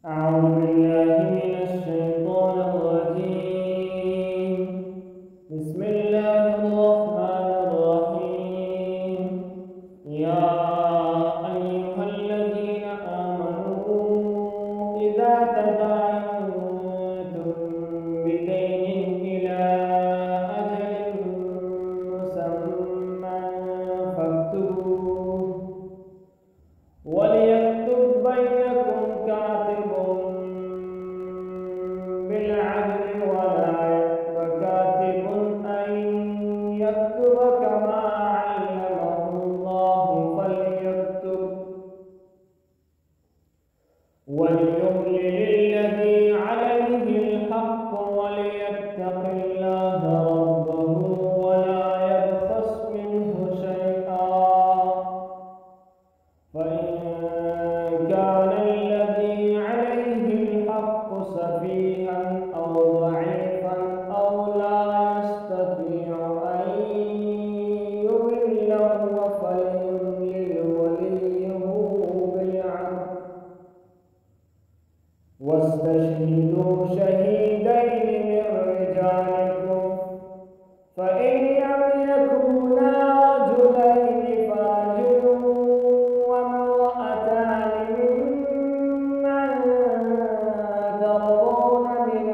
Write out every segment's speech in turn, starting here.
أعوذ بالله من الشيطان الرجيم. بسم الله الرحمن الرحيم. يا أيها الذين آمنوا إذا تداينتم بدين إلى أجل مسمى فاكتبوه وليكتب بينكم كاتب بالعدل ولا يأب كاتب أن يكتب كما علمه الله فليكتب وليملل الذي عليه الحق وليتق الله ربه ولا يبخس منه شيئا فإن كان الذي عليه الحق سفيها أو ضعيفا أو لا يستطيع أن يمله فليملل وليه بالعدل واستشهدوا شهيدين من رجالكم فإن لم يكونا رجلين فرجل وامرأتان ممن ترضون من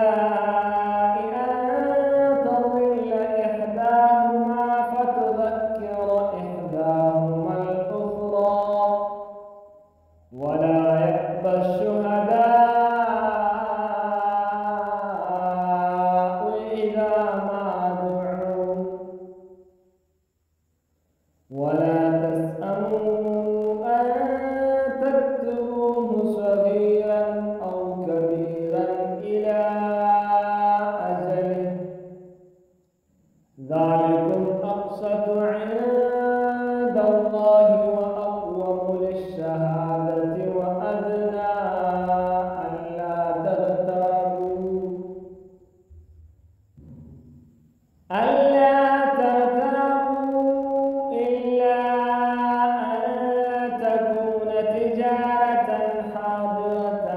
الشهداء أن تضل إحداهما فتذكر إحداهما الأخرى ولا يأبى الشهداء إذا ما دعوا ولا تسأموا أن تكتبوه صغيرا أو كبيرا إلى أجله ذلكم أقسط عند الله وأقوم للشهادة وأدنى ألا ترتابوا إلا أن تكون تجارة حاضرة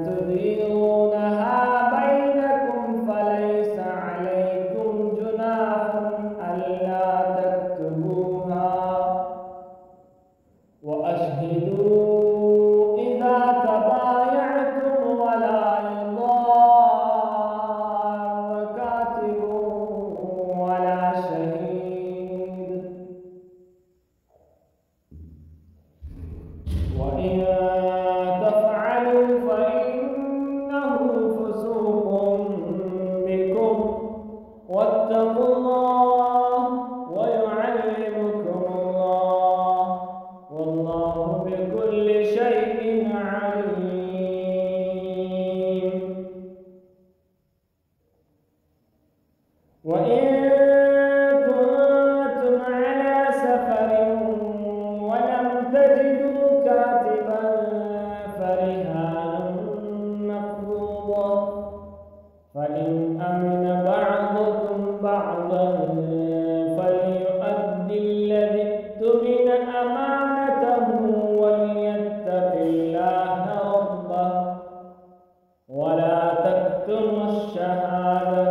تديرونها بينكم فليس عليكم جناح ألا تكتبوها وأشهدوا إذا تبايعتم ولا يضار كاتب ولا شهيد وإن تفعلوا فإنه فسوق بكم واتقوا الله ويعلمكم الله والله بكل شيء عليم. وإن كنتم على سفر ولم تجدوا كاتبا فرهان مقبوضة فإن أمن بعضكم بعضا فليؤدي الذي اؤتمن أمانته وليتق الله ربه ولا تكتموا الشهادة